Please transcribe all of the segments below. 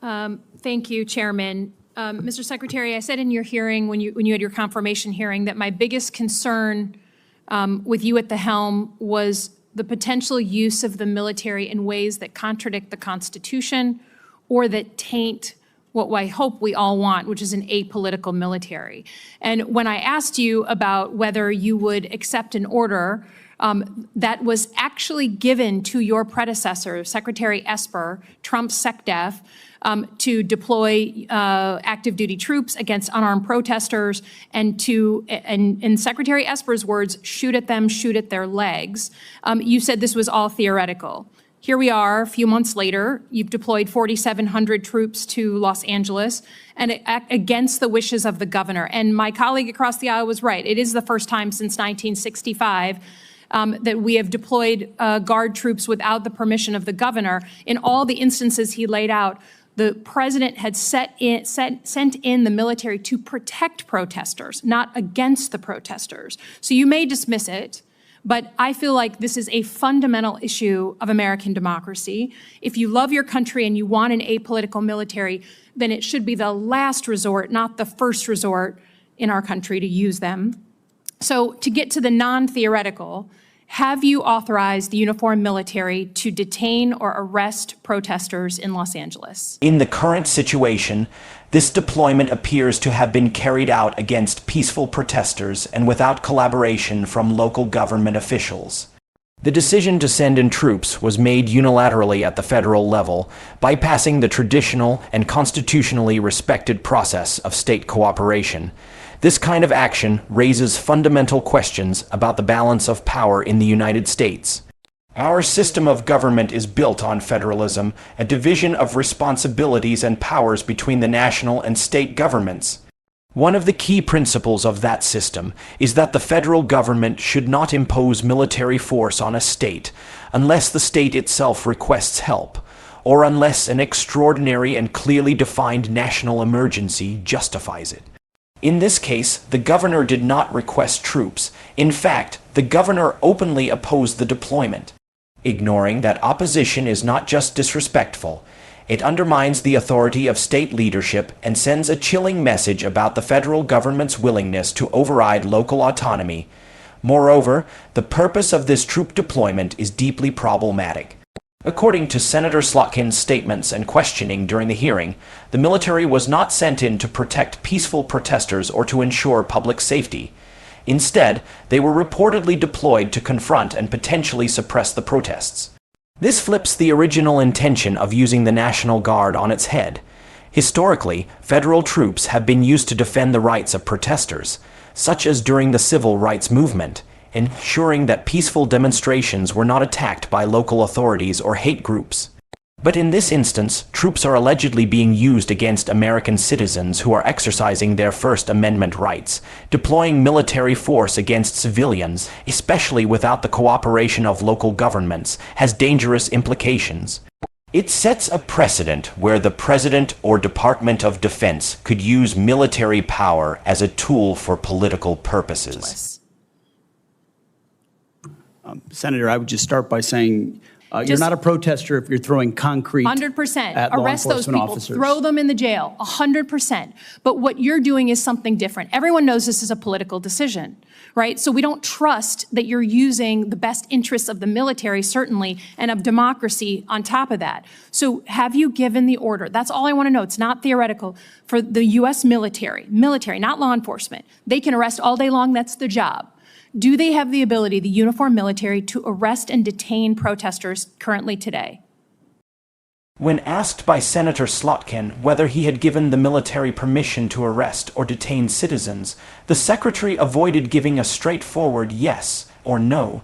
Thank you, Chairman. Mr. Secretary, I said in your hearing, when you had your confirmation hearing, that my biggest concern with you at the helm was the potential use of the military in ways that contradict the Constitution or that taint what I hope we all want, which is an apolitical military. And when I asked you about whether you would accept an order that was actually given to your predecessor, Secretary Esper, Trump's SecDef, to deploy active duty troops against unarmed protesters and to, in Secretary Esper's words, shoot at them, shoot at their legs. You said this was all theoretical. Here we are, a few months later, you've deployed 4,700 troops to Los Angeles and against the wishes of the governor. And my colleague across the aisle was right. It is the first time since 1965 that we have deployed Guard troops without the permission of the governor. In all the instances he laid out, the president had sent in the military to protect protesters, not against the protesters. So you may dismiss it, but I feel like this is a fundamental issue of American democracy. If you love your country and you want an apolitical military, then it should be the last resort, not the first resort in our country to use them. So to get to the non-theoretical, have you authorized the uniformed military to detain or arrest protesters in Los Angeles? In the current situation, this deployment appears to have been carried out against peaceful protesters and without collaboration from local government officials. The decision to send in troops was made unilaterally at the federal level, bypassing the traditional and constitutionally respected process of state cooperation. This kind of action raises fundamental questions about the balance of power in the United States. Our system of government is built on federalism, a division of responsibilities and powers between the national and state governments. One of the key principles of that system is that the federal government should not impose military force on a state unless the state itself requests help, or unless an extraordinary and clearly defined national emergency justifies it. In this case, the governor did not request troops. In fact, the governor openly opposed the deployment. Ignoring that opposition is not just disrespectful, it undermines the authority of state leadership and sends a chilling message about the federal government's willingness to override local autonomy. Moreover, the purpose of this troop deployment is deeply problematic. According to Senator Slotkin's statements and questioning during the hearing, the military was not sent in to protect peaceful protesters or to ensure public safety. Instead, they were reportedly deployed to confront and potentially suppress the protests. This flips the original intention of using the National Guard on its head. Historically, federal troops have been used to defend the rights of protesters, such as during the civil rights movement, ensuring that peaceful demonstrations were not attacked by local authorities or hate groups. But in this instance, troops are allegedly being used against American citizens who are exercising their First Amendment rights. Deploying military force against civilians, especially without the cooperation of local governments, has dangerous implications. It sets a precedent where the President or Department of Defense could use military power as a tool for political purposes. Senator, I would just start by saying you're not a protester if you're throwing concrete 100%. at law Arrest those enforcement people. officers. Throw them in the jail. 100%. But what you're doing is something different. Everyone knows this is a political decision, right? So we don't trust that you're using the best interests of the military, certainly, and of democracy on top of that. So have you given the order? That's all I want to know. It's not theoretical. For the U.S. military, not law enforcement. They can arrest all day long. That's their job. Do they have the ability, the uniformed military, to arrest and detain protesters currently today? When asked by Senator Slotkin whether he had given the military permission to arrest or detain citizens, the Secretary avoided giving a straightforward yes or no.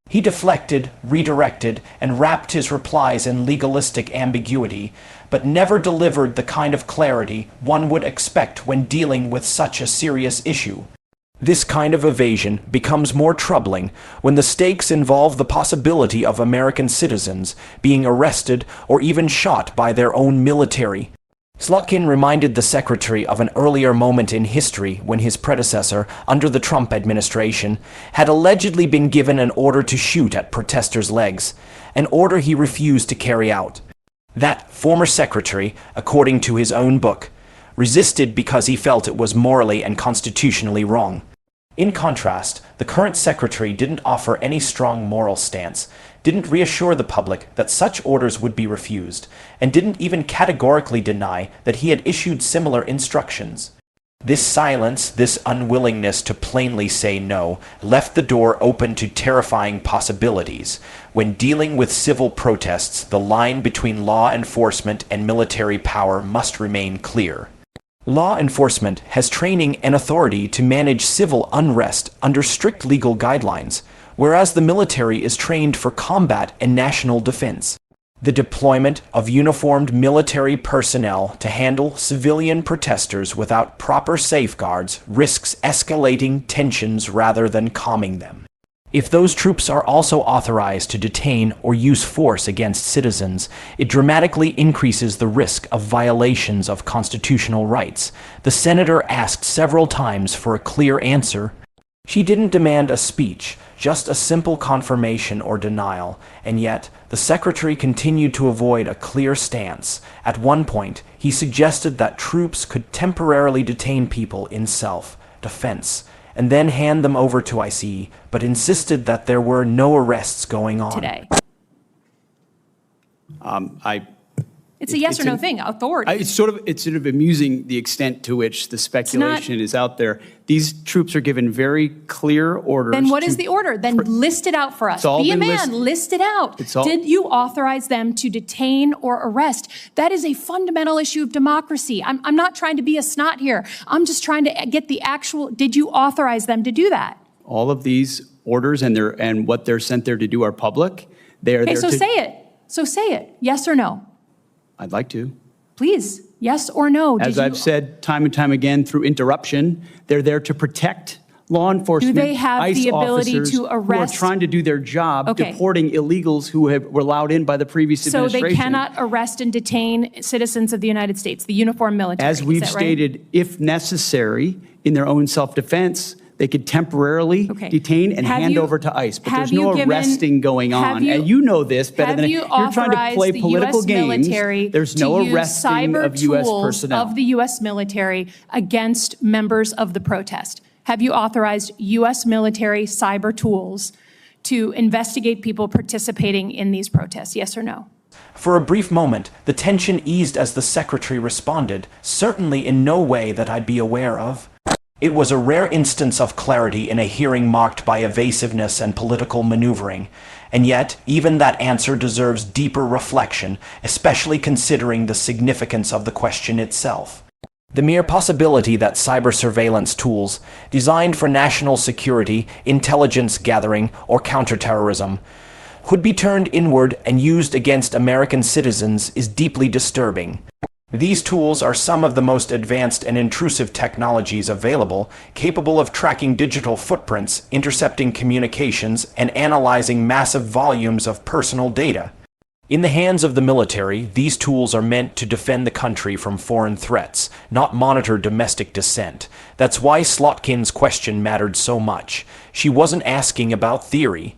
He deflected, redirected, and wrapped his replies in legalistic ambiguity, but never delivered the kind of clarity one would expect when dealing with such a serious issue. This kind of evasion becomes more troubling when the stakes involve the possibility of American citizens being arrested or even shot by their own military. Slotkin reminded the Secretary of an earlier moment in history when his predecessor, under the Trump administration, had allegedly been given an order to shoot at protesters' legs, an order he refused to carry out. That former secretary, according to his own book, resisted because he felt it was morally and constitutionally wrong. In contrast, the current secretary didn't offer any strong moral stance, didn't reassure the public that such orders would be refused, and didn't even categorically deny that he had issued similar instructions. This silence, this unwillingness to plainly say no, left the door open to terrifying possibilities. When dealing with civil protests, the line between law enforcement and military power must remain clear. Law enforcement has training and authority to manage civil unrest under strict legal guidelines, whereas the military is trained for combat and national defense. The deployment of uniformed military personnel to handle civilian protesters without proper safeguards risks escalating tensions rather than calming them. If those troops are also authorized to detain or use force against citizens, it dramatically increases the risk of violations of constitutional rights. The senator asked several times for a clear answer. She didn't demand a speech, just a simple confirmation or denial, and yet the secretary continued to avoid a clear stance. At one point, he suggested that troops could temporarily detain people in self-defense, and then hand them over to ICE, but insisted that there were no arrests going on. Today. It's a yes or no thing, authority. It's sort of amusing the extent to which the speculation is out there. These troops are given very clear orders. Then what is the order? Then list it out for us. Be a man, list it out. Did you authorize them to detain or arrest? That is a fundamental issue of democracy. I'm not trying to be a snot here. I'm just trying to get the actual, did you authorize them to do that? All of these orders and what they're sent there to do are public. They are there so to... say it. So say it. Yes or no? I'd like to. Please, yes or no? As I've said time and time again through interruption, they're there to protect law enforcement, do they have ICE the ability officers to arrest? who are trying to do their job, deporting illegals who were allowed in by the previous administration. So they cannot arrest and detain citizens of the United States, the uniformed military. As we've stated, if necessary, in their own self-defense, they could temporarily detain and hand over to ICE. But there's no arresting going on. And you know this better than you're trying to play political games. There's no arresting of U.S. personnel. Of the U.S. military against members of the protest. Have you authorized U.S. military cyber tools to investigate people participating in these protests? Yes or no? For a brief moment, the tension eased as the secretary responded, certainly in no way that I'd be aware of. It was a rare instance of clarity in a hearing marked by evasiveness and political maneuvering, and yet even that answer deserves deeper reflection, especially considering the significance of the question itself. The mere possibility that cyber surveillance tools, designed for national security, intelligence gathering, or counterterrorism, could be turned inward and used against American citizens is deeply disturbing. These tools are some of the most advanced and intrusive technologies available, capable of tracking digital footprints, intercepting communications, and analyzing massive volumes of personal data. In the hands of the military, these tools are meant to defend the country from foreign threats, not monitor domestic dissent. That's why Slotkin's question mattered so much. She wasn't asking about theory.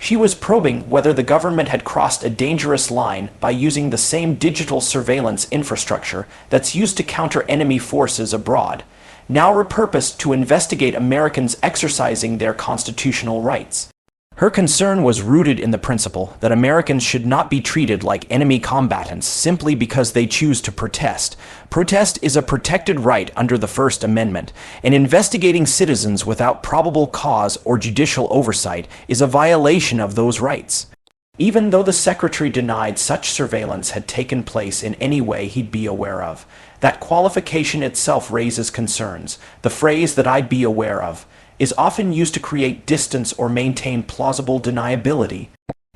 She was probing whether the government had crossed a dangerous line by using the same digital surveillance infrastructure that's used to counter enemy forces abroad, now repurposed to investigate Americans exercising their constitutional rights. Her concern was rooted in the principle that Americans should not be treated like enemy combatants simply because they choose to protest. Protest is a protected right under the First Amendment, and investigating citizens without probable cause or judicial oversight is a violation of those rights. Even though the secretary denied such surveillance had taken place in any way he'd be aware of, that qualification itself raises concerns. The phrase "that I'd be aware of" is often used to create distance or maintain plausible deniability.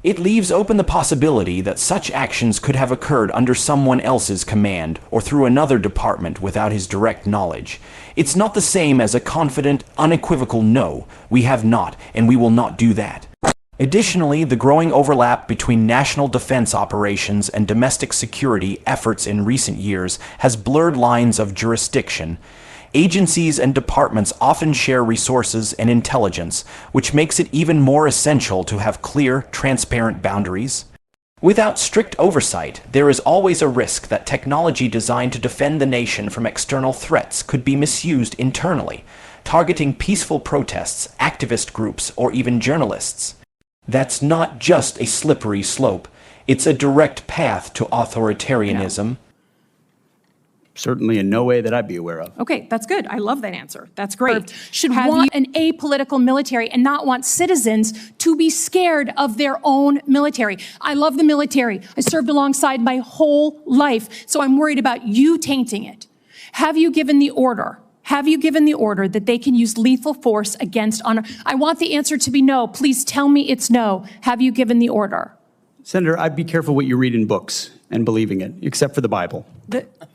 It leaves open the possibility that such actions could have occurred under someone else's command or through another department without his direct knowledge. It's not the same as a confident, unequivocal "no, we have not, and we will not do that." Additionally, the growing overlap between national defense operations and domestic security efforts in recent years has blurred lines of jurisdiction. Agencies and departments often share resources and intelligence, which makes it even more essential to have clear, transparent boundaries. Without strict oversight, there is always a risk that technology designed to defend the nation from external threats could be misused internally, targeting peaceful protests, activist groups, or even journalists. That's not just a slippery slope. It's a direct path to authoritarianism. Certainly in no way that I'd be aware of. Okay, that's good. I love that answer. That's great. Should want an apolitical military and not want citizens to be scared of their own military. I love the military. I served alongside my whole life, so I'm worried about you tainting it. Have you given the order? Have you given the order that they can use lethal force against honor? I want the answer to be no. Please tell me it's no. Have you given the order? Senator, I'd be careful what you read in books and believing it, except for the Bible.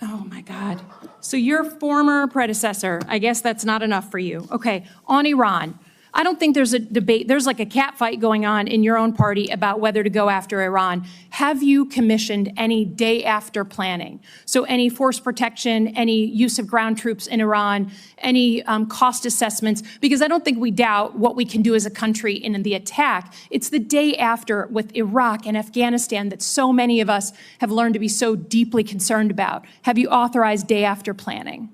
Oh my God. So your former predecessor, I guess that's not enough for you. Okay, on Iran. I don't think there's a debate. There's like a cat fight going on in your own party about whether to go after Iran. Have you commissioned any day after planning? So any force protection, any use of ground troops in Iran, any cost assessments? Because I don't think we doubt what we can do as a country in the attack. It's the day after with Iraq and Afghanistan that so many of us have learned to be so deeply concerned about. Have you authorized day after planning?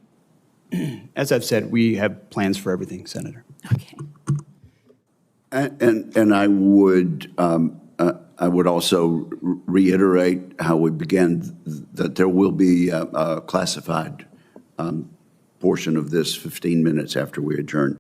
As I've said, we have plans for everything, Senator. Okay. And I would also reiterate how we began, that there will be a classified portion of this 15 minutes after we adjourn.